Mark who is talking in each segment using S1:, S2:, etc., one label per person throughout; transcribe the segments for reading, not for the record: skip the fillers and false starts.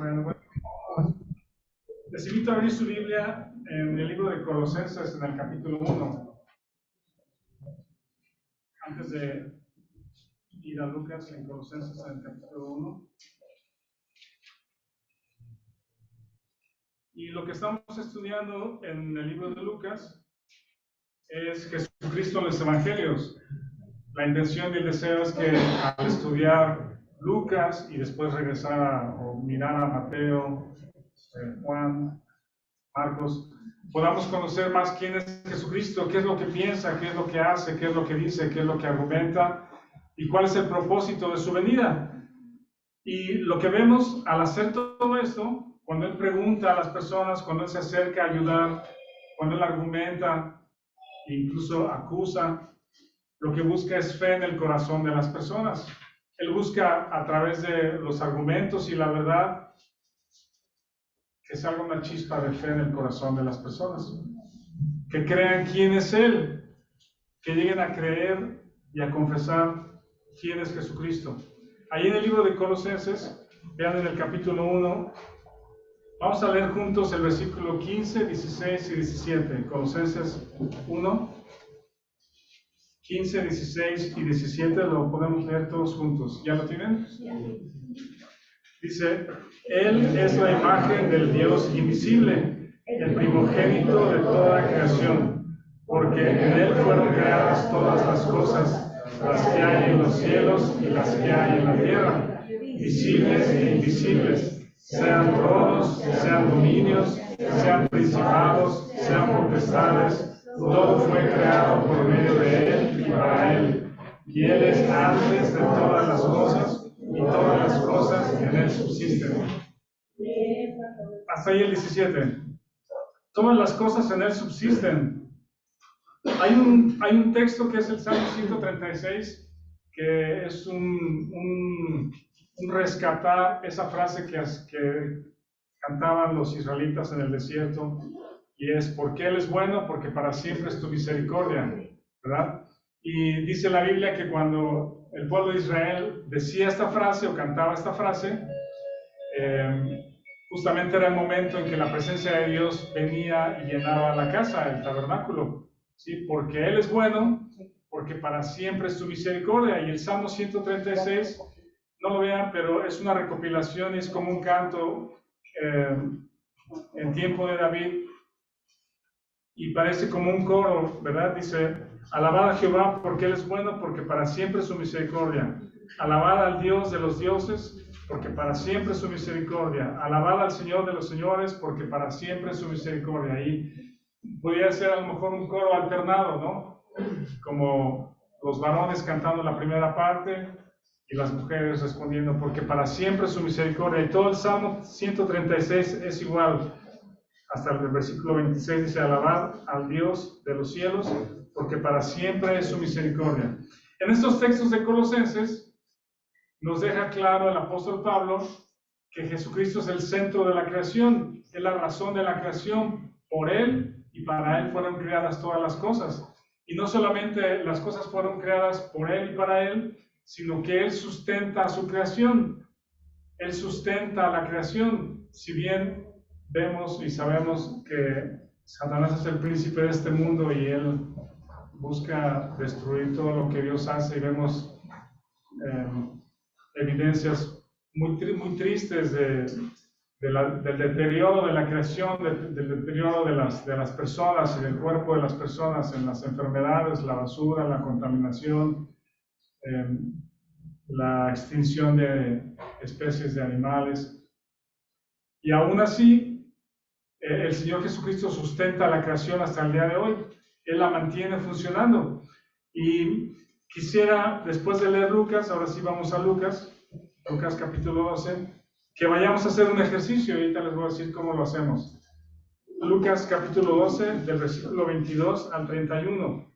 S1: Bueno, les invito a abrir su Biblia en el libro de Colosenses, en el capítulo 1. Antes de ir a Lucas, en Colosenses, en el capítulo 1. Y lo que estamos estudiando en el libro de Lucas es Jesucristo en los Evangelios. La intención y el deseo es que al estudiar Lucas y después regresar o mirar a Mateo, Juan, Marcos, podamos conocer más quién es Jesucristo, qué es lo que piensa, qué es lo que hace, qué es lo que dice, qué es lo que argumenta y cuál es el propósito de su venida. Y lo que vemos al hacer todo esto, cuando Él pregunta a las personas, cuando Él se acerca a ayudar, cuando Él argumenta, incluso acusa, lo que busca es fe en el corazón de las personas. Él busca a través de los argumentos y la verdad que salga una chispa de fe en el corazón de las personas, que crean quién es Él, que lleguen a creer y a confesar quién es Jesucristo. Ahí en el libro de Colosenses, vean en el capítulo 1, vamos a leer juntos el versículo 15, 16 y 17. Colosenses 1, 15, 16 y 17, lo podemos leer todos juntos. ¿Ya lo tienen? Dice, Él es la imagen del Dios invisible, el primogénito de toda la creación, porque en Él fueron creadas todas las cosas, las que hay en los cielos y las que hay en la tierra, visibles e invisibles, sean tronos, sean dominios, sean principados, sean potestades, todo fue creado por medio de Él y para Él. Y Él es antes de todas las cosas, y todas las cosas en Él subsisten. Hasta ahí el 17. Todas las cosas en Él subsisten. Hay un texto que es el Salmo 136, que es un rescatar esa frase que cantaban los israelitas en el desierto, y es, porque Él es bueno, porque para siempre es tu misericordia, ¿verdad? Y dice la Biblia que cuando el pueblo de Israel decía esta frase o cantaba esta frase, justamente era el momento en que la presencia de Dios venía y llenaba la casa, el tabernáculo, ¿sí? Porque Él es bueno, porque para siempre es su misericordia. Y el Salmo 136, no lo vean, pero es una recopilación y es como un canto en tiempo de David, y parece como un coro, ¿verdad? Dice, alabad a Jehová porque Él es bueno, porque para siempre es su misericordia. Alabad al Dios de los dioses, porque para siempre es su misericordia. Alabad al Señor de los señores, porque para siempre es su misericordia. Y podría ser a lo mejor un coro alternado, ¿no? Como los varones cantando la primera parte y las mujeres respondiendo, porque para siempre es su misericordia. Y todo el Salmo 136 es igual. Hasta el versículo 26 dice, alabad al Dios de los cielos, porque para siempre es su misericordia. En estos textos de Colosenses nos deja claro el apóstol Pablo que Jesucristo es el centro de la creación, es la razón de la creación. Por Él y para Él fueron creadas todas las cosas. Y no solamente las cosas fueron creadas por Él y para Él, sino que Él sustenta su creación. Él sustenta la creación. Si bien vemos y sabemos que Satanás es el príncipe de este mundo y él busca destruir todo lo que Dios hace, y vemos evidencias muy tristes del deterioro de la creación, del deterioro de las personas y del cuerpo de las personas, en las enfermedades, la basura, la contaminación, la extinción de especies de animales. Y aún así, el Señor Jesucristo sustenta la creación hasta el día de hoy. Él la mantiene funcionando. Y quisiera, después de leer Lucas, ahora sí vamos a Lucas capítulo 12, que vayamos a hacer un ejercicio. Ahorita les voy a decir cómo lo hacemos. Lucas capítulo 12, del versículo 22 al 31.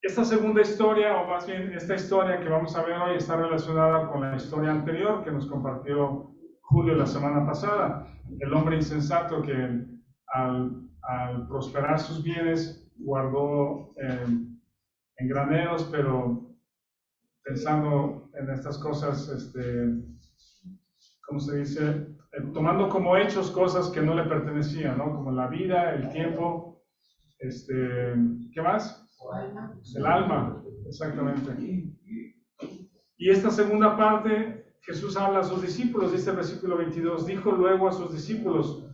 S1: Esta segunda historia, o más bien esta historia que vamos a ver hoy, está relacionada con la historia anterior que nos compartió Julio la semana pasada. El hombre insensato que al prosperar sus bienes guardó en graneros, pero pensando en estas cosas, ¿cómo se dice? tomando como hechos cosas que no le pertenecían, ¿no? Como la vida, el tiempo, ¿qué más? El alma, exactamente. Y esta segunda parte, Jesús habla a sus discípulos, dice el versículo 22, dijo luego a sus discípulos,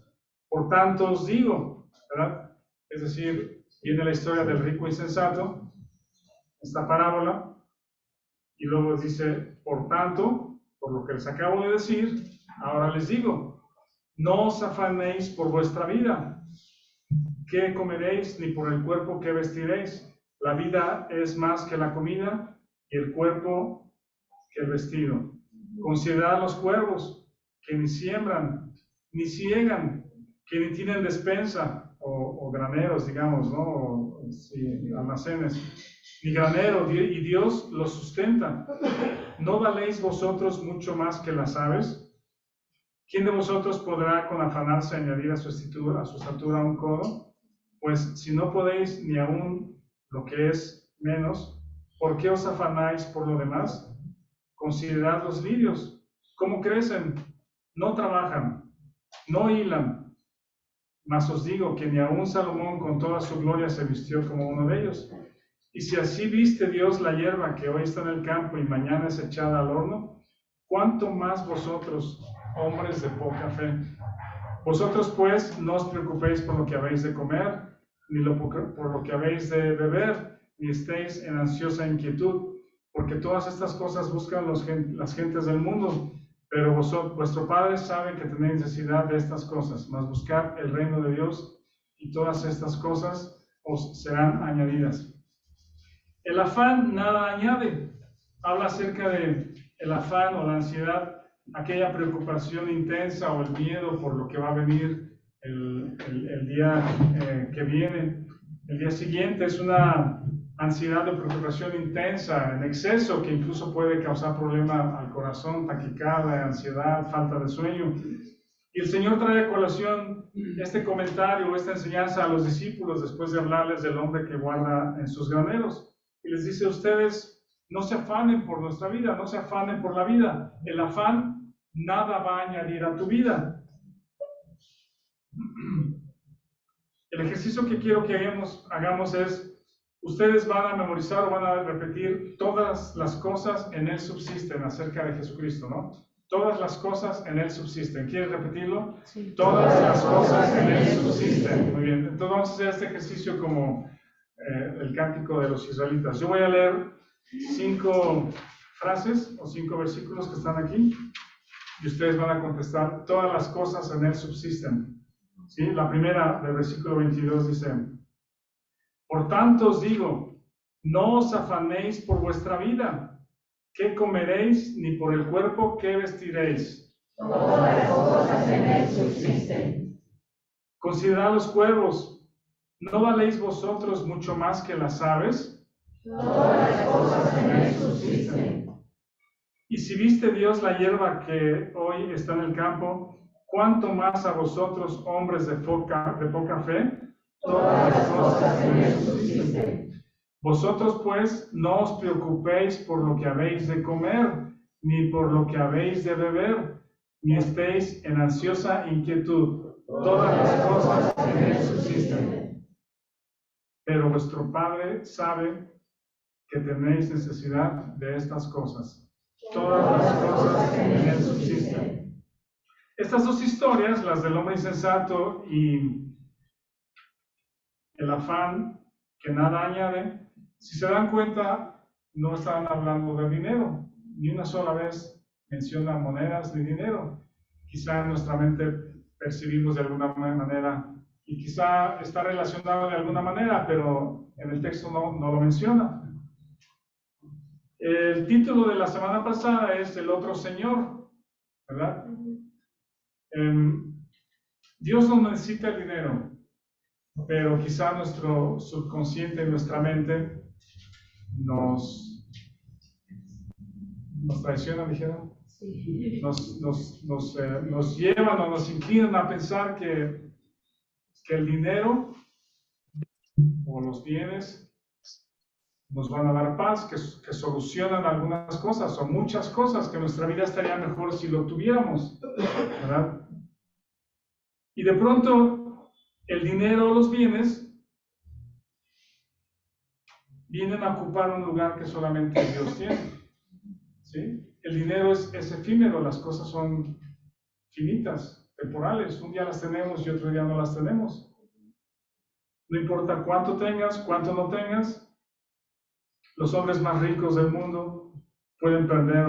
S1: por tanto os digo, ¿verdad? Es decir, viene la historia del rico insensato, esta parábola, y luego dice, por tanto, por lo que les acabo de decir, ahora les digo, no os afanéis por vuestra vida, qué comeréis, ni por el cuerpo que vestiréis. La vida es más que la comida, y el cuerpo que el vestido. Considerad los cuervos, que ni siembran, ni ciegan, que ni tienen despensa, o graneros, digamos, ¿no? O, sí, almacenes, ni granero, y Dios los sustenta. ¿No valéis vosotros mucho más que las aves? ¿Quién de vosotros podrá con afanarse añadir a su estatura un codo? Pues si no podéis ni aún lo que es menos, ¿por qué os afanáis por lo demás? Considerad los lirios, cómo crecen, no trabajan, no hilan, mas os digo que ni aun Salomón con toda su gloria se vistió como uno de ellos. Y si así viste Dios la hierba que hoy está en el campo y mañana es echada al horno, ¿cuánto más vosotros, hombres de poca fe? Vosotros pues no os preocupéis por lo que habéis de comer, ni por lo que habéis de beber, ni estéis en ansiosa inquietud, porque todas estas cosas buscan las gentes del mundo, pero vuestro Padre sabe que tenéis necesidad de estas cosas, mas buscad el reino de Dios, y todas estas cosas os serán añadidas. El afán nada añade. Habla acerca de el afán o la ansiedad, aquella preocupación intensa o el miedo por lo que va a venir el día que viene. El día siguiente es una ansiedad de preocupación intensa, en exceso, que incluso puede causar problema al corazón, taquicardia, ansiedad, falta de sueño. Y el Señor trae a colación este comentario, esta enseñanza a los discípulos después de hablarles del hombre que guarda en sus graneros. Y les dice, ustedes no se afanen por nuestra vida, no se afanen por la vida. El afán nada va a añadir a tu vida. El ejercicio que quiero que hagamos es, ustedes van a memorizar o van a repetir todas las cosas en Él subsisten acerca de Jesucristo, ¿no? Todas las cosas en Él subsisten. ¿Quieres repetirlo? Sí. Todas las cosas en Él subsisten. Muy bien. Entonces vamos a hacer este ejercicio como el cántico de los israelitas. Yo voy a leer 5 frases o 5 versículos que están aquí y ustedes van a contestar, todas las cosas en Él subsisten. ¿Sí? La primera del versículo 22 dice, por tanto os digo, no os afanéis por vuestra vida, qué comeréis, ni por el cuerpo qué vestiréis.
S2: Todas las cosas en Él subsisten.
S1: Considerad los cuervos, ¿no valéis vosotros mucho más que las aves?
S2: Todas las cosas en Él subsisten.
S1: Y si viste Dios la hierba que hoy está en el campo, ¿cuánto más a vosotros, hombres de poca fe?
S2: Todas las cosas en Él subsisten.
S1: Vosotros pues no os preocupéis por lo que habéis de comer, ni por lo que habéis de beber, ni estéis en ansiosa inquietud. Todas las cosas en Él subsisten. Pero vuestro Padre sabe que tenéis necesidad de estas cosas. Todas las cosas en Él subsisten. Estas dos historias, las del hombre insensato y el afán que nada añade, si se dan cuenta, no están hablando de dinero. Ni una sola vez mencionan monedas ni dinero. Quizá en nuestra mente percibimos de alguna manera, y quizá está relacionado de alguna manera, pero en el texto no lo menciona. El título de la semana pasada es El otro Señor, ¿verdad? Dios no necesita el dinero, pero quizá nuestro subconsciente, nuestra mente, nos traiciona, dijeron. Sí. Nos llevan o nos inclinan a pensar que el dinero o los bienes nos van a dar paz, que solucionan algunas cosas o muchas cosas, que nuestra vida estaría mejor si lo tuviéramos, ¿verdad? Y de pronto el dinero o los bienes vienen a ocupar un lugar que solamente Dios tiene. ¿Sí? El dinero es efímero, las cosas son finitas, temporales. Un día las tenemos y otro día no las tenemos. No importa cuánto tengas, cuánto no tengas, los hombres más ricos del mundo pueden perder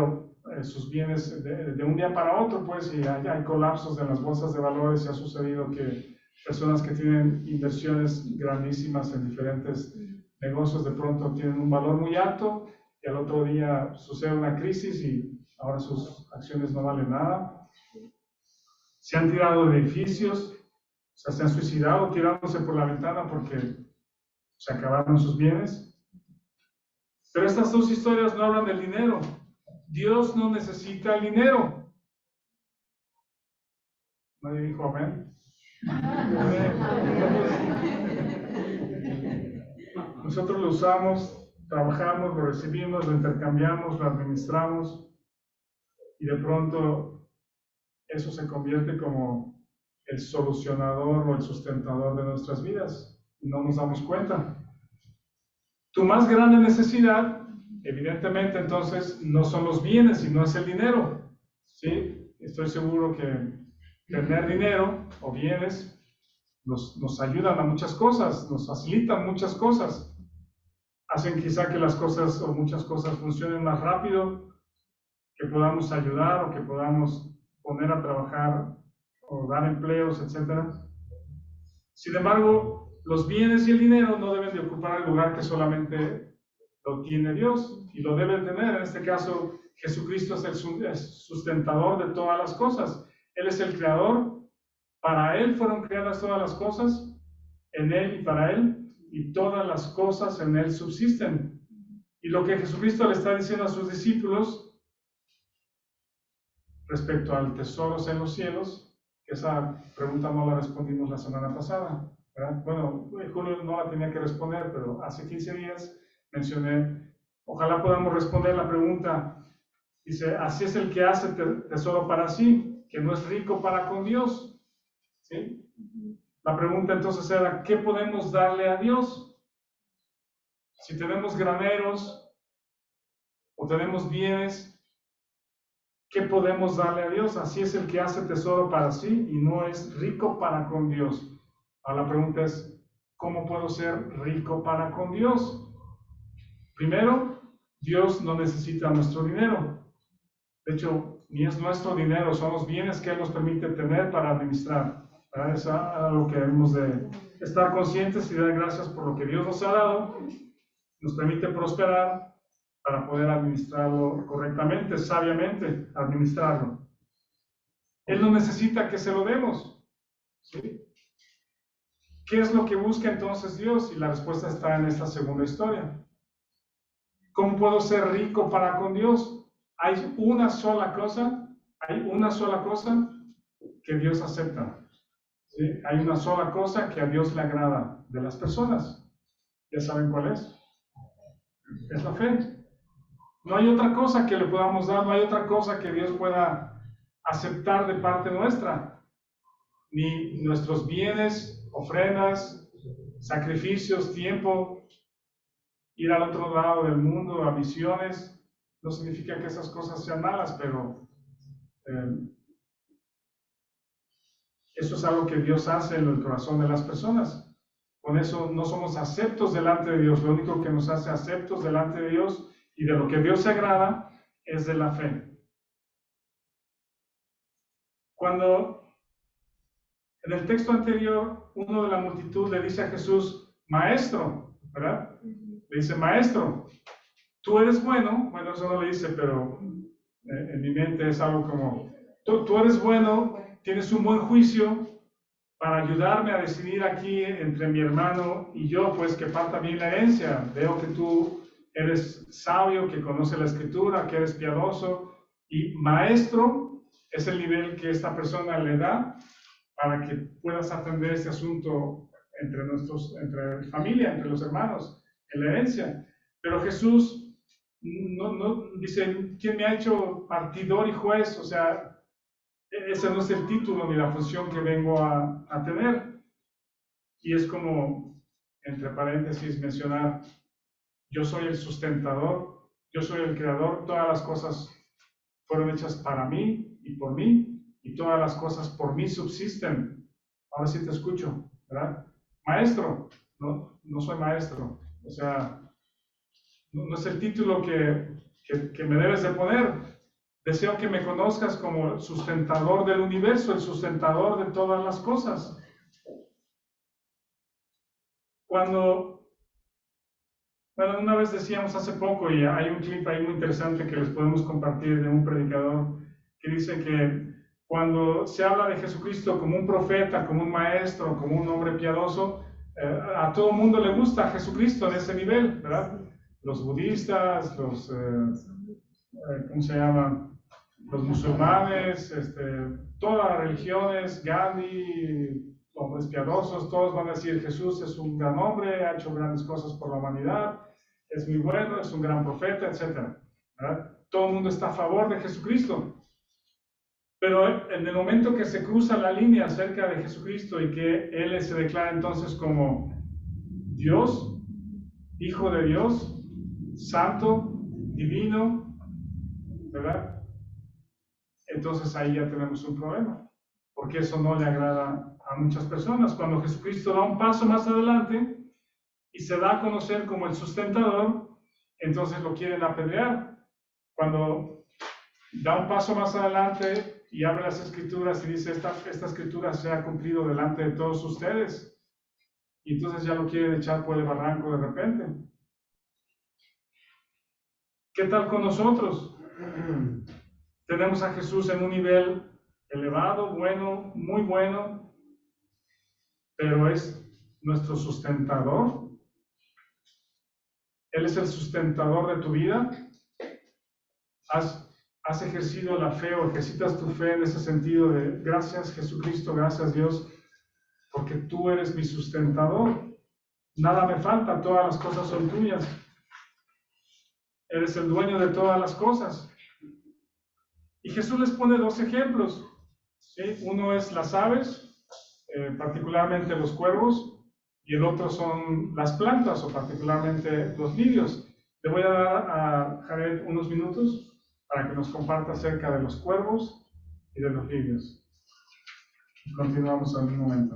S1: sus bienes de un día para otro, pues, y hay colapsos en las bolsas de valores, y ha sucedido que personas que tienen inversiones grandísimas en diferentes negocios de pronto tienen un valor muy alto y al otro día sucede una crisis y ahora sus acciones no valen nada. Se han tirado de edificios, o sea, se han suicidado tirándose por la ventana porque se acabaron sus bienes. Pero estas dos historias no hablan del dinero. Dios no necesita el dinero. Nadie dijo amén. Nosotros lo usamos, trabajamos, lo recibimos, lo intercambiamos, lo administramos y de pronto eso se convierte como el solucionador o el sustentador de nuestras vidas y no nos damos cuenta. Tu más grande necesidad, evidentemente, entonces, no son los bienes, sino es el dinero. ¿Sí? Estoy seguro que tener dinero o bienes nos ayudan a muchas cosas, nos facilitan muchas cosas. Hacen quizá que las cosas o muchas cosas funcionen más rápido, que podamos ayudar o que podamos poner a trabajar o dar empleos, etc. Sin embargo, los bienes y el dinero no deben de ocupar el lugar que solamente lo tiene Dios y lo debe tener. En este caso, Jesucristo es el sustentador de todas las cosas. Él es el creador. Para Él fueron creadas todas las cosas, en Él y para Él, y todas las cosas en Él subsisten. Y lo que Jesucristo le está diciendo a sus discípulos respecto al tesoros en los cielos, que esa pregunta no la respondimos la semana pasada, ¿verdad? Bueno, Julio no la tenía que responder, pero hace 15 días mencioné, ojalá podamos responder la pregunta. Dice, así es el que hace tesoro para sí, que no es rico para con Dios. ¿Sí? La pregunta entonces era, ¿qué podemos darle a Dios? Si tenemos graneros o tenemos bienes, ¿qué podemos darle a Dios? Así es el que hace tesoro para sí y no es rico para con Dios. Ahora la pregunta es, ¿cómo puedo ser rico para con Dios? Primero, Dios no necesita nuestro dinero. De hecho, ni es nuestro dinero, son los bienes que Él nos permite tener para administrar. Es algo que debemos de estar conscientes y dar gracias por lo que Dios nos ha dado, nos permite prosperar para poder administrarlo correctamente, sabiamente administrarlo. Él no necesita que se lo demos. ¿Sí? ¿Qué es lo que busca entonces Dios? Y la respuesta está en esta segunda historia. ¿Cómo puedo ser rico para con Dios? Hay una sola cosa que Dios acepta. ¿Sí? Hay una sola cosa que a Dios le agrada de las personas. ¿Ya saben cuál es? Es la fe. No hay otra cosa que le podamos dar, no hay otra cosa que Dios pueda aceptar de parte nuestra. Ni nuestros bienes, ofrendas, sacrificios, tiempo, ir al otro lado del mundo, a misiones. No significa que esas cosas sean malas, pero eso es algo que Dios hace en el corazón de las personas. Con eso no somos aceptos delante de Dios. Lo único que nos hace aceptos delante de Dios y de lo que Dios se agrada es de la fe. Cuando en el texto anterior uno de la multitud le dice a Jesús, Maestro, ¿verdad? Le dice, Maestro, tú eres bueno. Bueno, eso no le dice, pero en mi mente es algo como, tú eres bueno, tienes un buen juicio para ayudarme a decidir aquí entre mi hermano y yo, pues que parta bien la herencia. Veo que tú eres sabio, que conoce la escritura, que eres piadoso, y maestro es el nivel que esta persona le da para que puedas atender este asunto entre familia, entre los hermanos, en la herencia. Pero Jesús no dice, ¿quién me ha hecho partidor y juez? O sea, Ese no es el título ni la función que vengo a tener. Y es como, entre paréntesis, mencionar, yo soy el sustentador, yo soy el creador, todas las cosas fueron hechas para mí, y todas las cosas por mí subsisten. Ahora sí te escucho, ¿verdad? Maestro, no soy maestro, o sea, no es el título que me debes de poner. Deseo que me conozcas como el sustentador del universo, el sustentador de todas las cosas. Bueno, una vez decíamos hace poco, y hay un clip ahí muy interesante que les podemos compartir de un predicador, que dice que cuando se habla de Jesucristo como un profeta, como un maestro, como un hombre piadoso, a todo el mundo le gusta Jesucristo en ese nivel, ¿verdad? Los budistas, ¿cómo se llama? Los musulmanes, todas las religiones, Gandhi, hombres piadosos, todos van a decir Jesús es un gran hombre, ha hecho grandes cosas por la humanidad, es muy bueno, es un gran profeta, etc. ¿Verdad? Todo el mundo está a favor de Jesucristo. Pero en el momento que se cruza la línea acerca de Jesucristo y que Él se declara entonces como Dios, Hijo de Dios, Santo, Divino, ¿verdad? Entonces ahí ya tenemos un problema, porque eso no le agrada a muchas personas. Cuando Jesucristo da un paso más adelante y se da a conocer como el sustentador, entonces lo quieren apedrear. Cuando da un paso más adelante y abre las escrituras y dice, esta escritura se ha cumplido delante de todos ustedes, y entonces ya lo quieren echar por el barranco de repente. ¿Qué tal con nosotros? Tenemos a Jesús en un nivel elevado, bueno, muy bueno, pero es nuestro sustentador. Él es el sustentador de tu vida. ¿Has ejercido la fe o ejercitas tu fe en ese sentido de gracias Jesucristo, gracias Dios, porque tú eres mi sustentador? Nada me falta, todas las cosas son tuyas. Eres el dueño de todas las cosas. Y Jesús les pone dos ejemplos, ¿sí? Uno es las aves, particularmente los cuervos, y el otro son las plantas, o particularmente los lirios. Le voy a dar a Jared unos minutos para que nos comparta acerca de los cuervos y de los lirios. Y continuamos en un momento.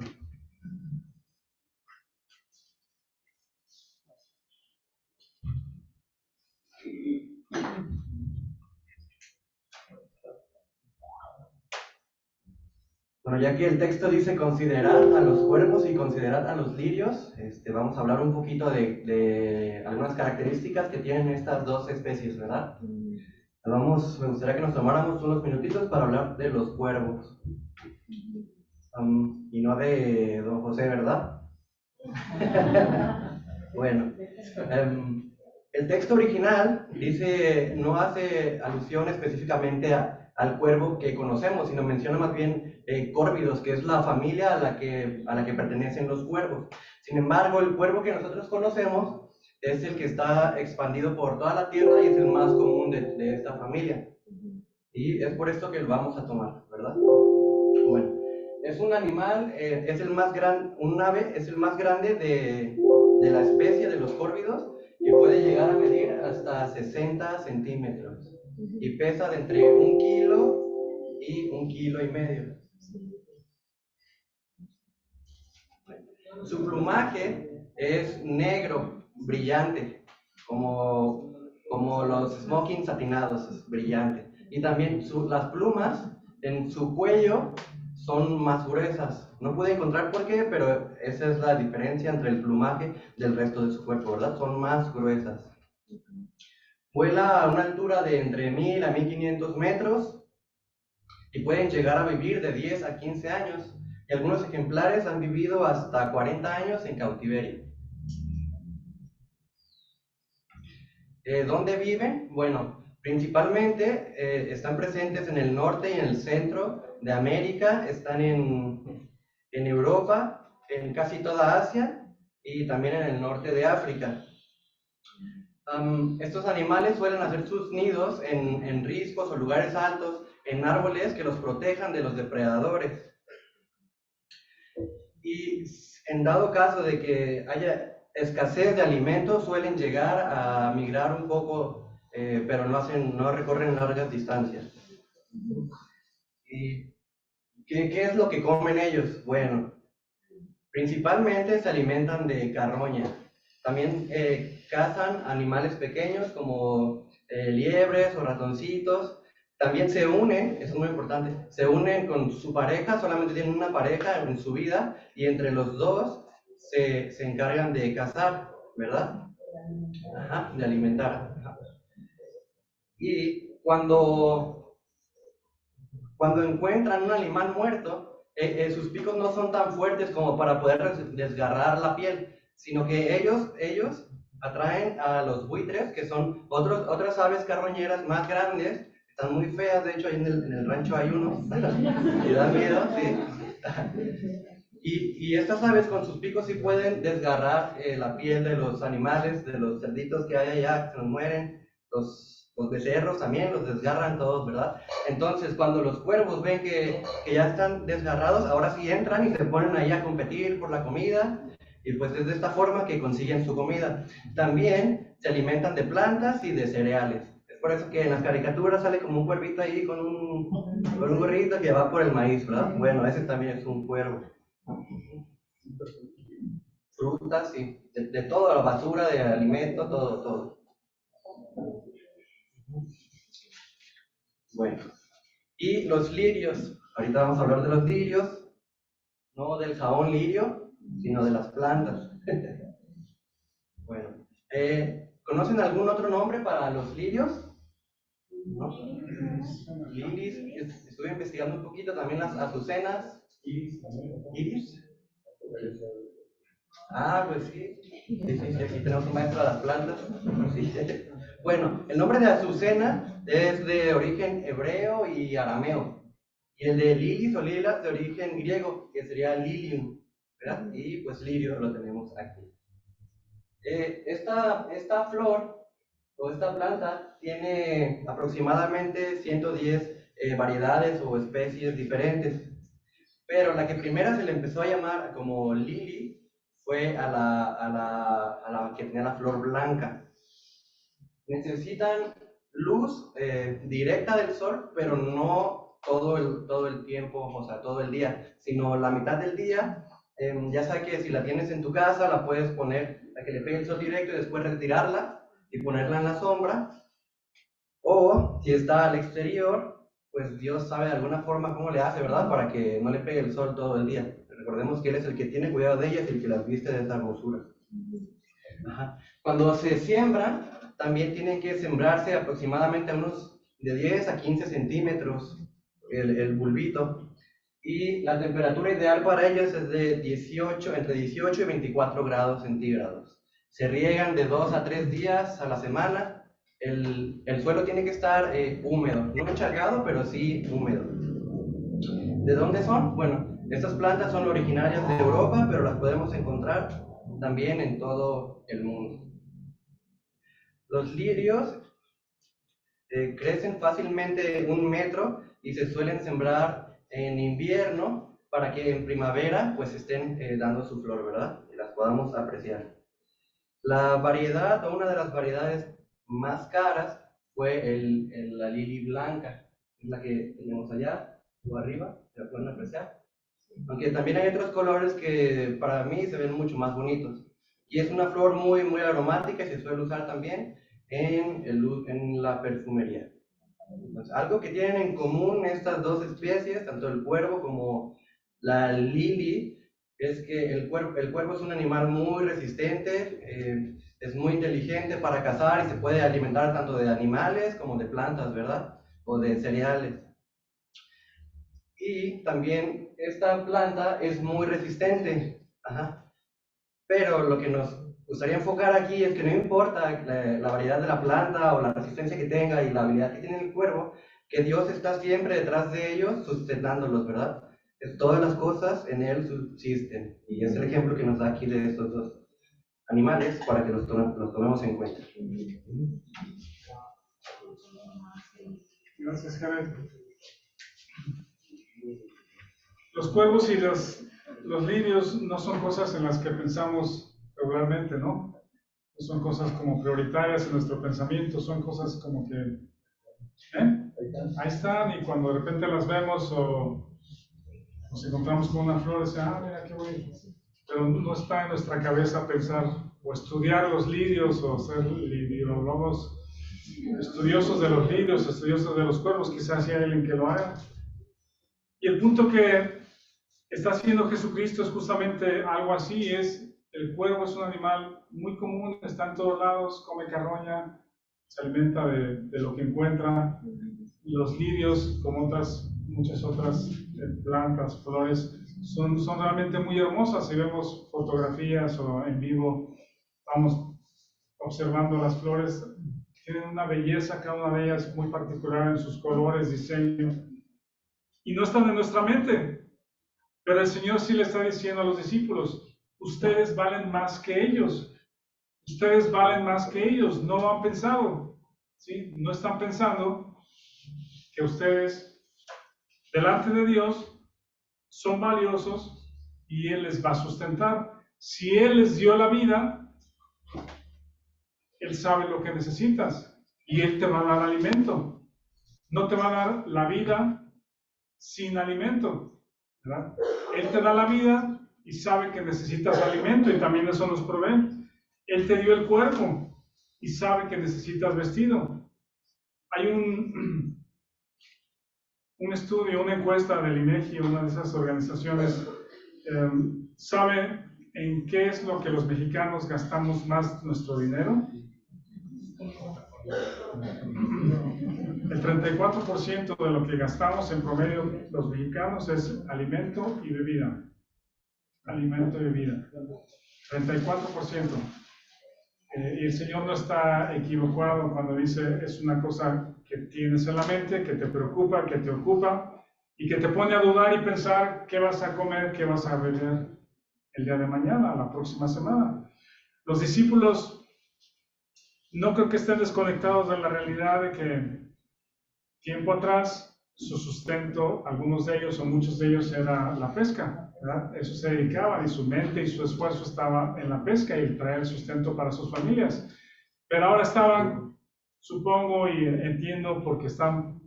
S3: Bueno, ya que el texto dice considerar a los cuervos y considerar a los lirios, vamos a hablar un poquito de algunas características que tienen estas dos especies, ¿verdad? Me gustaría que nos tomáramos unos minutitos para hablar de los cuervos. Y no de don José, ¿verdad? Bueno, el texto original no hace alusión específicamente al cuervo que conocemos, sino menciona más bien córvidos, que es la familia a la que pertenecen los cuervos. Sin embargo, el cuervo que nosotros conocemos es el que está expandido por toda la tierra y es el más común de esta familia. Y es por esto que lo vamos a tomar, ¿verdad? Bueno, es un animal, un ave es el más grande de la especie de los córvidos y puede llegar a medir hasta 60 centímetros y pesa de entre 1 kilo y 1,5 kilos. Su plumaje es negro, brillante, como los smokings satinados, es brillante. Y también las plumas en su cuello son más gruesas. No pude encontrar por qué, pero esa es la diferencia entre el plumaje del resto de su cuerpo, ¿verdad? Son más gruesas. Vuela a una altura de entre 1000 a 1500 metros y pueden llegar a vivir de 10 a 15 años. Y algunos ejemplares han vivido hasta 40 años en cautiverio. ¿Dónde viven? Bueno, principalmente están presentes en el norte y en el centro de América, están en Europa, en casi toda Asia y también en el norte de África. Estos animales suelen hacer sus nidos en riscos o lugares altos en árboles que los protejan de los depredadores. Y en dado caso de que haya escasez de alimentos, suelen llegar a migrar un poco, pero no recorren largas distancias. ¿Y qué es lo que comen ellos? Bueno, principalmente se alimentan de carroña. También cazan animales pequeños como liebres o ratoncitos. También se unen, eso es muy importante, se unen con su pareja, solamente tienen una pareja en su vida y entre los dos se encargan de cazar, ¿verdad? Ajá, de alimentar. Ajá. Y cuando encuentran un animal muerto, sus picos no son tan fuertes como para poder desgarrar la piel, sino que ellos atraen a los buitres, que son otras aves carroñeras más grandes. Están muy feas, de hecho ahí en el rancho hay unos, y dan miedo, sí. Y estas aves con sus picos sí pueden desgarrar la piel de los animales, de los cerditos que hay allá, que se nos mueren, los becerros también los desgarran todos, ¿verdad? Entonces cuando los cuervos ven que ya están desgarrados, ahora sí entran y se ponen ahí a competir por la comida, y pues es de esta forma que consiguen su comida. También se alimentan de plantas y de cereales. Por eso que en las caricaturas sale como un cuervito ahí con un gorrito que va por el maíz, ¿verdad? Bueno, ese también es un cuervo. Frutas, sí, de todo, la basura, de alimento, todo. Bueno, y los lirios. Ahorita vamos a hablar de los lirios, no del jabón lirio, sino de las plantas. Bueno, ¿conocen algún otro nombre para los lirios? ¿No? Liris, estuve investigando un poquito, también las azucenas. ¿Iris? Ah, pues sí. Sí, aquí tenemos un maestro de las plantas. Sí. Bueno, el nombre de azucena es de origen hebreo y arameo. Y el de lilis o lilas de origen griego, que sería lilium, ¿verdad? Y pues lirio lo tenemos aquí. Esta flor o esta planta tiene aproximadamente 110 variedades o especies diferentes, pero la que primero se le empezó a llamar como lili fue a la que tenía la flor blanca. Necesitan luz directa del sol, pero no todo el tiempo, o sea, todo el día, sino la mitad del día. Ya sabes que si la tienes en tu casa, la puedes poner a que le pegue el sol directo y después retirarla y ponerla en la sombra. O si está al exterior, pues Dios sabe de alguna forma cómo le hace, ¿verdad? Para que no le pegue el sol todo el día. Recordemos que Él es el que tiene cuidado de ellas y el que las viste de esa hermosura. Ajá. Cuando se siembran, también tienen que sembrarse aproximadamente a unos de 10 a 15 centímetros el bulbito. Y la temperatura ideal para ellos es de entre 18 y 24 grados centígrados. Se riegan de 2 a 3 días a la semana. El suelo tiene que estar húmedo, no encharcado, pero sí húmedo. ¿De dónde son? Bueno, estas plantas son originarias de Europa, pero las podemos encontrar también en todo el mundo. Los lirios crecen fácilmente 1 metro y se suelen sembrar en invierno para que en primavera pues estén dando su flor, ¿verdad? Y las podamos apreciar. La variedad, o una de las variedades más caras, fue la lili blanca, es la que tenemos allá o arriba, ¿la pueden apreciar? Aunque también hay otros colores que para mí se ven mucho más bonitos. Y es una flor muy, muy aromática y se suele usar también en la perfumería. Entonces, algo que tienen en común estas dos especies, tanto el cuervo como la lili, es que el cuervo es un animal muy resistente, es muy inteligente para cazar y se puede alimentar tanto de animales como de plantas, ¿verdad? O de cereales. Y también esta planta es muy resistente. Ajá. Pero lo que nos gustaría enfocar aquí es que no importa la variedad de la planta o la resistencia que tenga y la habilidad que tiene el cuervo, que Dios está siempre detrás de ellos sustentándolos, ¿verdad? Todas las cosas en Él subsisten. Y es el ejemplo que nos da aquí de estos dos animales para que los tomemos en cuenta.
S1: Gracias, Jared. Los cuervos y los lirios no son cosas en las que pensamos regularmente, ¿no? No son cosas como prioritarias en nuestro pensamiento, son cosas como que, ahí están, y cuando de repente las vemos o nos encontramos con una flor, decimos, mira qué bonito. Pero no está en nuestra cabeza pensar o estudiar los lirios o ser liriólogos, estudiosos de los lirios, estudiosos de los cuervos, quizás hay alguien que lo haga. Y el punto que está haciendo Jesucristo es justamente algo así, el cuervo es un animal muy común, está en todos lados, come carroña, se alimenta de lo que encuentra. Los lirios, como muchas otras plantas, flores, son realmente muy hermosas. Si vemos fotografías o en vivo, vamos observando las flores, tienen una belleza, cada una de ellas muy particular en sus colores, diseño, y no están en nuestra mente. Pero el Señor sí le está diciendo a los discípulos, ustedes valen más que ellos. Ustedes valen más que ellos. No lo han pensado, ¿sí? No están pensando que ustedes, delante de Dios, son valiosos y Él les va a sustentar. Si Él les dio la vida, Él sabe lo que necesitas y Él te va a dar alimento. No te va a dar la vida sin alimento, ¿verdad? Él te da la vida y sabe que necesitas alimento y también eso nos provee. Él te dio el cuerpo y sabe que necesitas vestido. Hay un estudio, una encuesta del INEGI, una de esas organizaciones, ¿sabe en qué es lo que los mexicanos gastamos más nuestro dinero? El 34% de lo que gastamos en promedio los mexicanos es alimento y bebida. Alimento y bebida. 34%. Y el Señor no está equivocado cuando dice es una cosa que tienes en la mente, que te preocupa, que te ocupa y que te pone a dudar y pensar qué vas a comer, qué vas a beber el día de mañana, la próxima semana. Los discípulos no creo que estén desconectados de la realidad de que tiempo atrás su sustento, algunos de ellos o muchos de ellos, era la pesca, ¿verdad? Eso se dedicaban y su mente y su esfuerzo estaba en la pesca y traer el sustento para sus familias. Pero ahora estaban, supongo y entiendo, porque están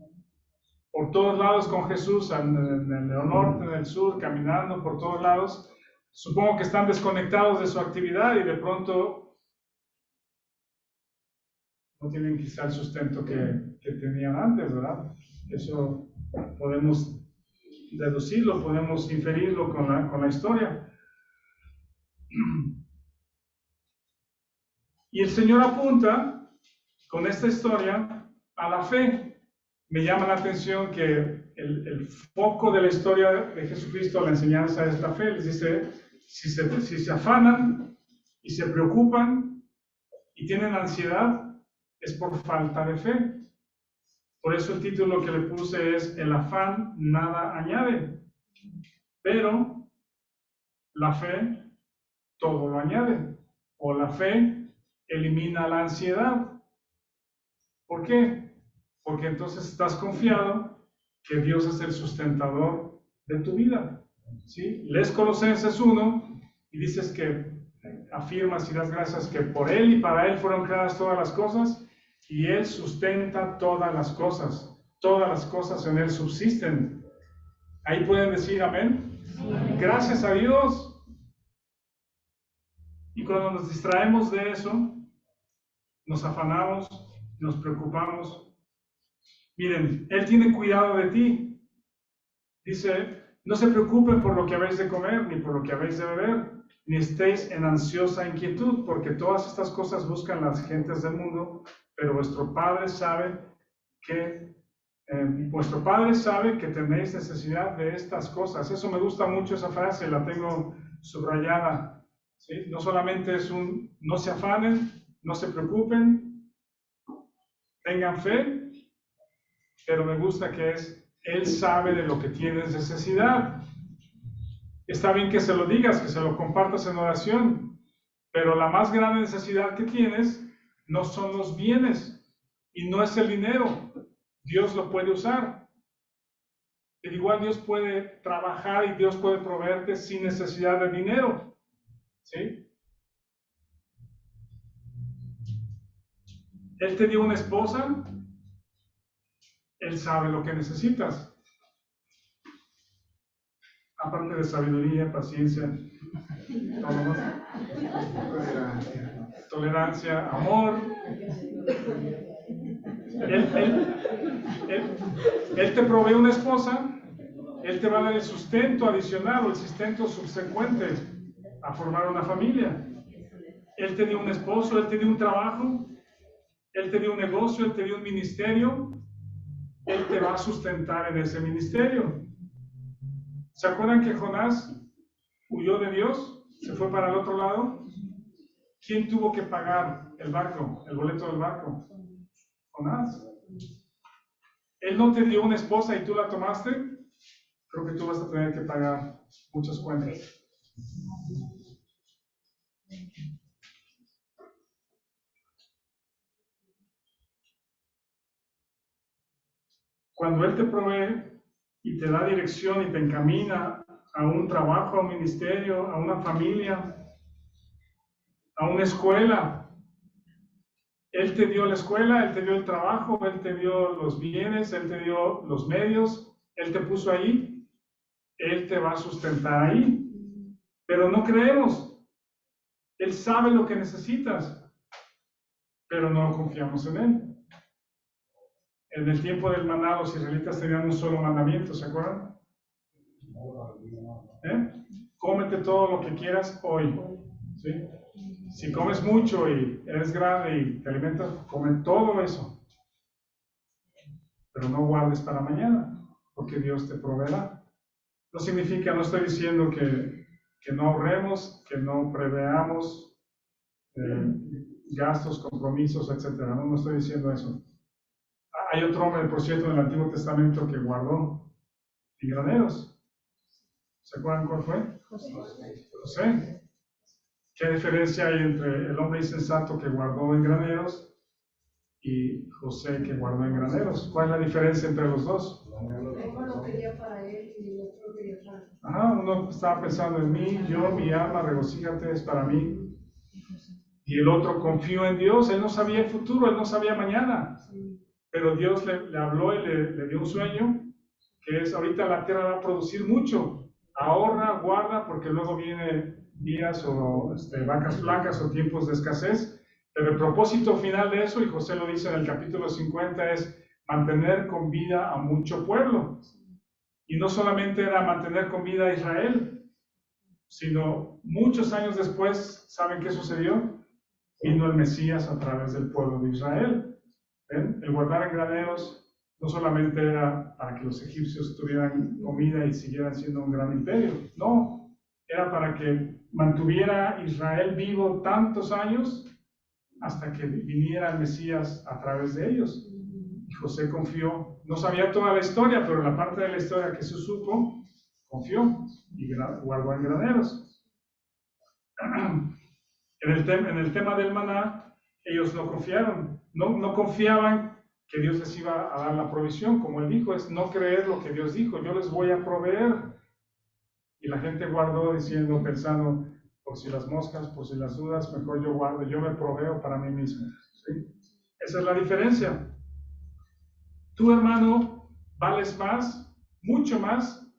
S1: por todos lados con Jesús, en el norte, en el sur, caminando por todos lados. Supongo que están desconectados de su actividad y de pronto no tienen quizá el sustento que tenían antes, ¿verdad? Eso podemos deducirlo, podemos inferirlo con la historia. Y el Señor apunta con esta historia a la fe. Me llama la atención que el foco de la historia de Jesucristo, la enseñanza, es la fe. Les dice, si se afanan y se preocupan y tienen ansiedad, es por falta de fe. Por eso el título que le puse es El afán nada añade, pero la fe todo lo añade, o la fe elimina la ansiedad. ¿Por qué? Porque entonces estás confiado que Dios es el sustentador de tu vida, ¿sí? Lees Colosenses 1 y dices que afirmas y das gracias que por Él y para Él fueron creadas todas las cosas y Él sustenta todas las cosas en Él subsisten. Ahí pueden decir amén. Gracias a Dios. Y cuando nos distraemos de eso, nos afanamos, nos preocupamos. Miren, Él tiene cuidado de ti. Dice, no se preocupen por lo que habéis de comer, ni por lo que habéis de beber, ni estéis en ansiosa inquietud, porque todas estas cosas buscan las gentes del mundo, pero vuestro Padre sabe que tenéis necesidad de estas cosas. Eso me gusta mucho, esa frase, la tengo subrayada. ¿Sí? No solamente es no se afanen, no se preocupen, tengan fe, pero me gusta que Él sabe de lo que tienes necesidad. Está bien que se lo digas, que se lo compartas en oración, pero la más grande necesidad que tienes no son los bienes y no es el dinero. Dios lo puede usar. Pero igual Dios puede trabajar y Dios puede proveerte sin necesidad de dinero. ¿Sí? Él te dio una esposa, Él sabe lo que necesitas. Aparte de sabiduría, paciencia, todo más. Tolerancia, amor. Él te provee una esposa, Él te va a dar el sustento adicional o el sustento subsecuente a formar una familia. Él te dio un esposo, Él te dio un trabajo, Él te dio un negocio, Él te dio un ministerio, Él te va a sustentar en ese ministerio. ¿Se acuerdan que Jonás huyó de Dios? Se fue para el otro lado. ¿Quién tuvo que pagar el barco, el boleto del barco? Jonás. Él no te dio una esposa y tú la tomaste. Creo que tú vas a tener que pagar muchas cuentas. Cuando Él te provee y te da dirección y te encamina a un trabajo, a un ministerio, a una familia, a una escuela, Él te dio la escuela, Él te dio el trabajo, Él te dio los bienes, Él te dio los medios, Él te puso ahí, Él te va a sustentar ahí. Pero no creemos. Él sabe lo que necesitas, pero no confiamos en Él. En el tiempo del maná, los israelitas tenían un solo mandamiento, ¿se acuerdan? Cómete todo lo que quieras hoy. ¿Sí? Si comes mucho y eres grande y te alimentas, come todo eso. Pero no guardes para mañana, porque Dios te proveerá. No significa, no estoy diciendo que no ahorremos, que no preveamos gastos, compromisos, etc. No estoy diciendo eso. Hay otro hombre, por cierto, en el Antiguo Testamento que guardó en graneros. ¿Se acuerdan cuál fue? José. ¿Qué diferencia hay entre el hombre insensato que guardó en graneros y José que guardó en graneros? ¿Cuál es la diferencia entre los dos?
S2: Uno lo quería para él y el otro lo quería para él.
S1: Uno estaba pensando en mí, yo, mi alma, regocíjate, es para mí. Y el otro confió en Dios, él no sabía el futuro, él no sabía mañana. Pero Dios le habló y le dio un sueño, que es ahorita la tierra va a producir mucho. Ahorra, guarda, porque luego viene días o vacas flacas o tiempos de escasez. Pero el propósito final de eso, y José lo dice en el capítulo 50, es mantener con vida a mucho pueblo. Y no solamente era mantener con vida a Israel, sino muchos años después, ¿saben qué sucedió? Vino el Mesías a través del pueblo de Israel. ¿Ven? El guardar en graneros no solamente era para que los egipcios tuvieran comida y siguieran siendo un gran imperio, no, era para que mantuviera Israel vivo tantos años hasta que viniera el Mesías a través de ellos. Y José confió, no sabía toda la historia, pero la parte de la historia que se supo, confió y guardó en graneros. En el tema del maná, ellos no confiaron, no confiaban que Dios les iba a dar la provisión, como Él dijo, es no creer lo que Dios dijo, yo les voy a proveer. Y la gente guardó diciendo, pensando, por si las moscas, por si las dudas, mejor yo guardo, yo me proveo para mí mismo. ¿Sí? Esa es la diferencia. Tu hermano, vales más, mucho más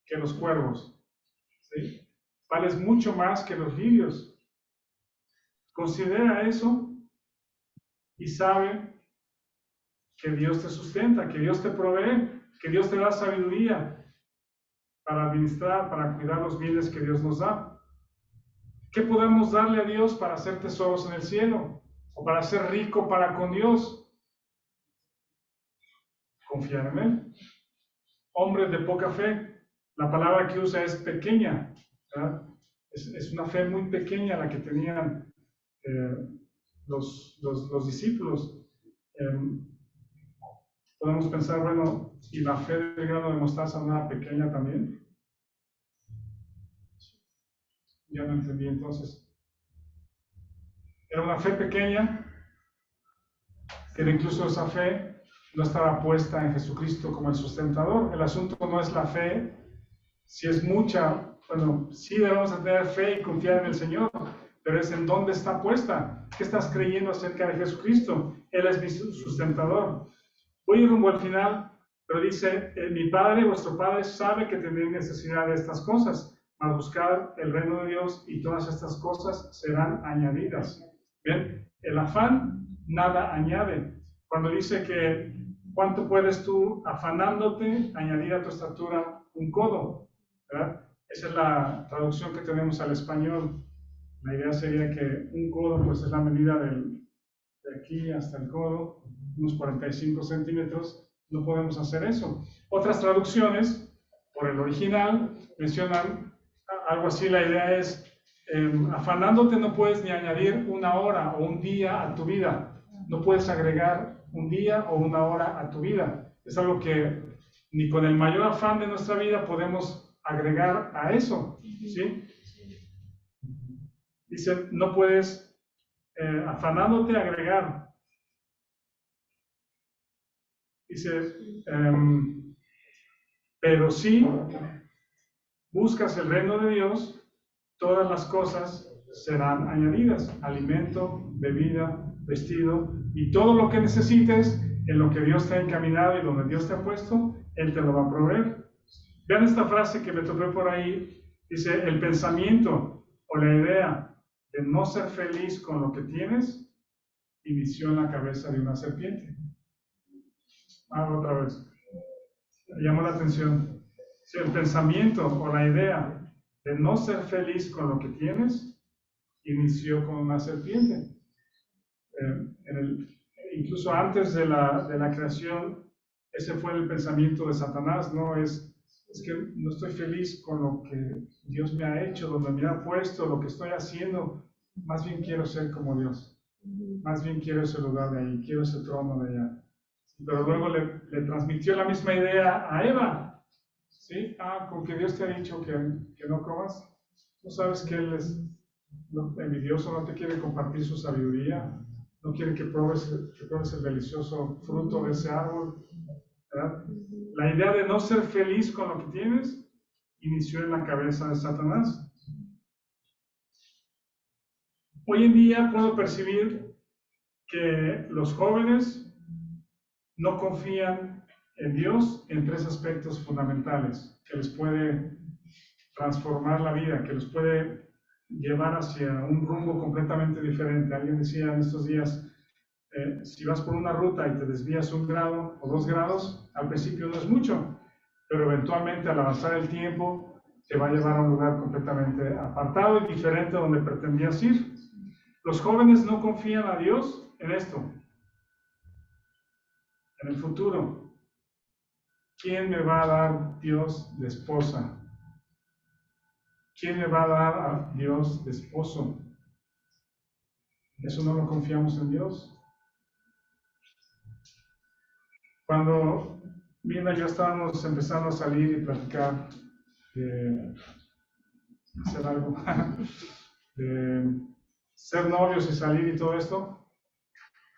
S1: que los cuervos. ¿Sí? Vales mucho más que los lirios. Considera eso y sabe que Dios te sustenta, que Dios te provee, que Dios te da sabiduría para administrar, para cuidar los bienes que Dios nos da. ¿Qué podemos darle a Dios para hacer tesoros en el cielo? ¿O para ser rico para con Dios? Confiar en Él. Hombres de poca fe, la palabra que usa es pequeña, ¿verdad? Es una fe muy pequeña la que tenían los discípulos. Podemos pensar, bueno, ¿y la fe del grano de mostaza no era pequeña también? Ya no entendí entonces. Era una fe pequeña, pero incluso esa fe no estaba puesta en Jesucristo como el sustentador. El asunto no es la fe, si es mucha, bueno, sí debemos tener fe y confiar en el Señor, pero es en dónde está puesta. ¿Qué estás creyendo acerca de Jesucristo? Él es mi sustentador. Voy a ir rumbo al final, pero dice, mi Padre, vuestro Padre, sabe que tenéis necesidad de estas cosas, mas buscar el reino de Dios y todas estas cosas serán añadidas. Bien, el afán nada añade. Cuando dice que ¿cuánto puedes tú, afanándote, añadir a tu estatura un codo? ¿Verdad? Esa es la traducción que tenemos al español. La idea sería que un codo pues es la medida de aquí hasta el codo, unos 45 centímetros. No podemos hacer eso. Otras traducciones, por el original, mencionan algo así. La idea es, afanándote no puedes ni añadir una hora o un día a tu vida. No puedes agregar un día o una hora a tu vida. Es algo que ni con el mayor afán de nuestra vida podemos agregar a eso, ¿sí? Dice, no puedes, afanándote, agregar. Dice, pero si buscas el reino de Dios, todas las cosas serán añadidas. Alimento, bebida, vestido y todo lo que necesites en lo que Dios te ha encaminado y donde Dios te ha puesto, Él te lo va a proveer. Vean esta frase que me topé por ahí. Dice, el pensamiento o la idea de no ser feliz con lo que tienes inició en la cabeza de una serpiente. Otra vez. Me llamó la atención. Si el pensamiento o la idea de no ser feliz con lo que tienes inició con una serpiente. Incluso antes de la creación, ese fue el pensamiento de Satanás, ¿no? Es que no estoy feliz con lo que Dios me ha hecho, donde me ha puesto, lo que estoy haciendo. Más bien quiero ser como Dios. Más bien quiero ese lugar de ahí, quiero ese trono de allá. Pero luego le transmitió la misma idea a Eva. ¿Sí? Con que Dios te ha dicho que no comas. ¿No sabes que Él es envidioso? No te quiere compartir su sabiduría. No quiere que pruebes el delicioso fruto de ese árbol. ¿Verdad? La idea de no ser feliz con lo que tienes inició en la cabeza de Satanás. Hoy en día puedo percibir que los jóvenes no confían en Dios en tres aspectos fundamentales que les puede transformar la vida, que les puede llevar hacia un rumbo completamente diferente. Alguien decía en estos días, si vas por una ruta y te desvías 1 grado o 2 grados, al principio no es mucho, pero eventualmente al avanzar el tiempo te va a llevar a un lugar completamente apartado y diferente donde pretendías ir. Los jóvenes no confían a Dios en esto, en el futuro. ¿Quién me va a dar Dios de esposa? ¿Quién me va a dar a Dios de esposo? ¿Eso no lo confiamos en Dios? Cuando Mirna y yo estábamos empezando a salir y platicar de hacer algo, de ser novios y salir y todo esto,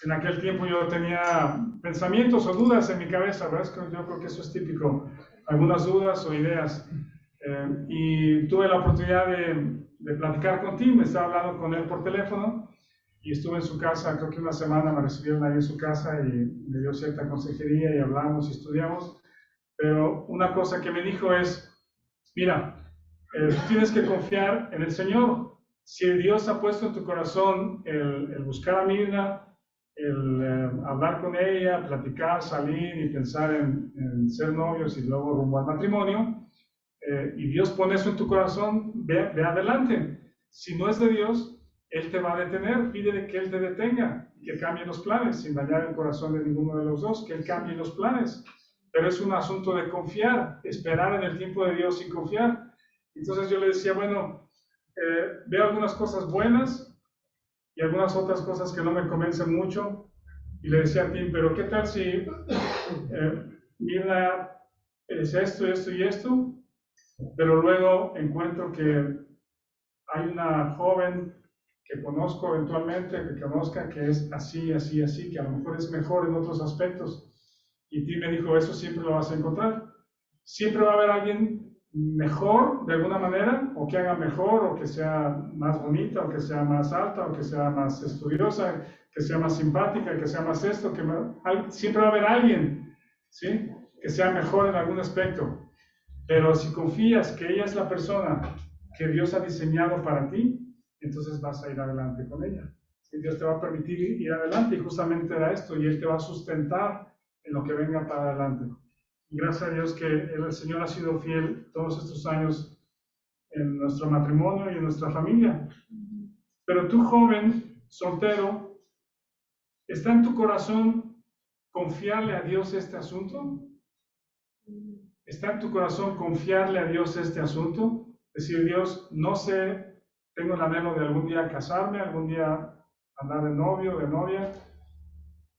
S1: en aquel tiempo yo tenía pensamientos o dudas en mi cabeza, ¿verdad? Yo creo que eso es típico, algunas dudas o ideas. Y tuve la oportunidad de platicar con Tim, estaba hablando con él por teléfono y estuve en su casa, creo que 1 semana me recibieron ahí en su casa y me dio cierta consejería y hablamos y estudiamos. Pero una cosa que me dijo es, mira, tienes que confiar en el Señor. Si Dios ha puesto en tu corazón el buscar a Mirna, el hablar con ella, platicar, salir y pensar en ser novios y luego rumbo al matrimonio, y Dios pone eso en tu corazón, ve adelante. Si no es de Dios, Él te va a detener, pídele que Él te detenga y que cambie los planes, sin dañar el corazón de ninguno de los dos, que Él cambie los planes. Pero es un asunto de confiar, esperar en el tiempo de Dios y confiar. Entonces yo le decía, bueno, veo algunas cosas buenas y algunas otras cosas que no me convencen mucho. Y le decía a Tim, pero ¿qué tal si Mirna es esto, esto y esto? Pero luego encuentro que hay una joven que conozco eventualmente, que conozca que es así, así, así, que a lo mejor es mejor en otros aspectos. Y Tim me dijo, eso siempre lo vas a encontrar. Siempre va a haber alguien mejor de alguna manera, o que haga mejor, o que sea más bonita, o que sea más alta, o que sea más estudiosa, que sea más simpática, que sea más esto, siempre va a haber alguien, ¿sí?, que sea mejor en algún aspecto. Pero si confías que ella es la persona que Dios ha diseñado para ti, entonces vas a ir adelante con ella. Y Dios te va a permitir ir adelante, y justamente era esto, y Él te va a sustentar en lo que venga para adelante. Y gracias a Dios que el Señor ha sido fiel todos estos años en nuestro matrimonio y en nuestra familia. Pero tú, joven, soltero, ¿está en tu corazón confiarle a Dios este asunto? ¿Está en tu corazón confiarle a Dios este asunto? Decir, Dios, no sé, tengo el anhelo de algún día casarme, algún día andar de novio, de novia,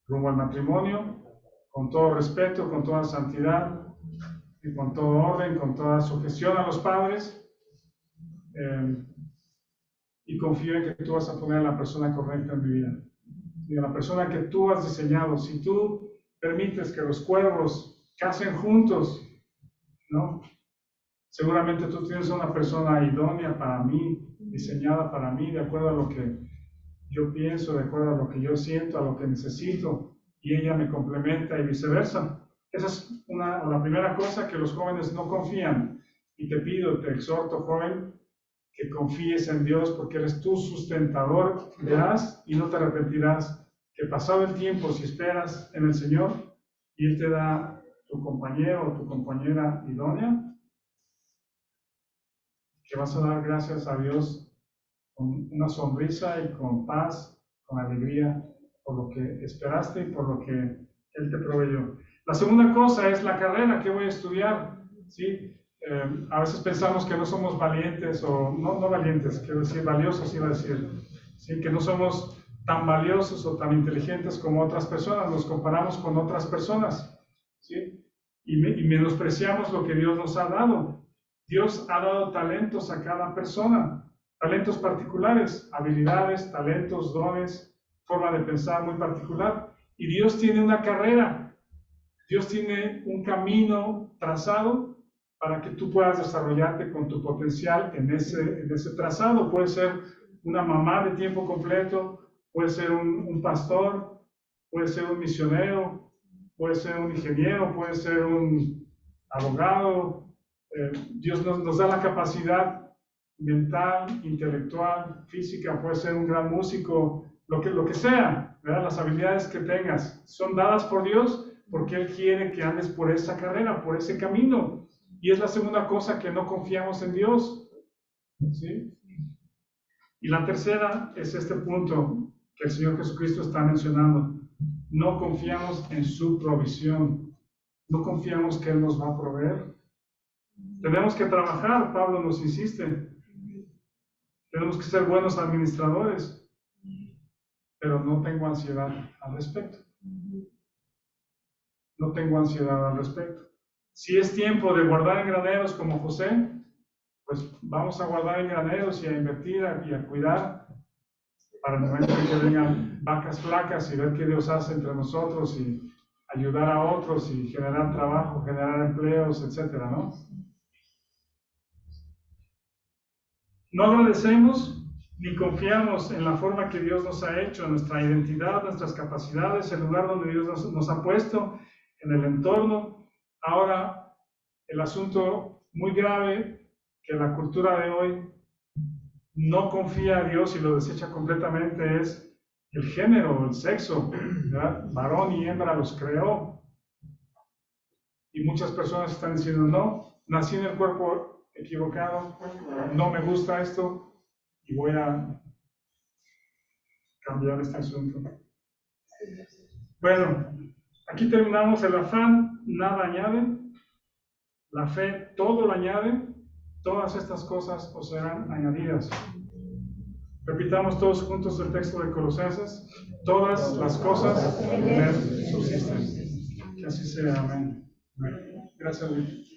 S1: rumbo al matrimonio, con todo respeto, con toda santidad, y con todo orden, con toda sujeción a los padres, y confío en que tú vas a poner a la persona correcta en mi vida, y a la persona que tú has diseñado. Si tú permites que los cuervos casen juntos, ¿no?, seguramente tú tienes una persona idónea para mí, diseñada para mí, de acuerdo a lo que yo pienso, de acuerdo a lo que yo siento, a lo que necesito, y ella me complementa y viceversa. Esa es la primera cosa que los jóvenes no confían, y te pido, te exhorto, joven, que confíes en Dios, porque eres tu sustentador. Verás y no te arrepentirás que pasado el tiempo, si esperas en el Señor y Él te da tu compañero o tu compañera idónea, que vas a dar gracias a Dios con una sonrisa y con paz, con alegría, por lo que esperaste y por lo que Él te proveyó. La segunda cosa es la carrera que voy a estudiar, ¿sí? A veces pensamos que no somos valientes, o no valientes, quiero decir valiosos, iba a decir, ¿sí?, que no somos tan valiosos o tan inteligentes como otras personas, nos comparamos con otras personas, ¿sí?, y menospreciamos lo que Dios nos ha dado. Dios ha dado talentos a cada persona, talentos particulares, habilidades, talentos, dones, forma de pensar muy particular, y Dios tiene una carrera, Dios tiene un camino trazado para que tú puedas desarrollarte con tu potencial en ese trazado. Puede ser una mamá de tiempo completo, puede ser un pastor, puede ser un misionero, puede ser un ingeniero, puede ser un abogado. Dios nos da la capacidad mental, intelectual, física, puede ser un gran músico, lo que sea, ¿verdad? Las habilidades que tengas son dadas por Dios, porque Él quiere que andes por esa carrera, por ese camino. Y es la segunda cosa, que no confiamos en Dios, ¿sí? Y la tercera es este punto que el Señor Jesucristo está mencionando. No confiamos en su provisión, no confiamos que Él nos va a proveer. Tenemos que trabajar, Pablo nos insiste. Tenemos que ser buenos administradores, pero no tengo ansiedad al respecto. No tengo ansiedad al respecto. Si es tiempo de guardar en graneros como José, pues vamos a guardar en graneros y a invertir y a cuidar para el momento en que vengan vacas flacas, y ver qué Dios hace entre nosotros, y ayudar a otros, y generar trabajo, generar empleos, etcétera, ¿no? No agradecemos ni confiamos en la forma que Dios nos ha hecho, nuestra identidad, nuestras capacidades, el lugar donde Dios nos ha puesto, en el entorno. Ahora, el asunto muy grave, que la cultura de hoy no confía a Dios y lo desecha completamente, es el género, el sexo, ¿verdad? Varón y hembra los creó. Y muchas personas están diciendo, no, nací en el cuerpo equivocado, no me gusta esto, y voy a cambiar este asunto. Bueno, aquí terminamos. El afán nada añade, la fe todo lo añade, todas estas cosas os serán añadidas. Repitamos todos juntos el texto de Colosenses: todas las cosas en Él subsisten. Que así sea, amén. Gracias, Luis.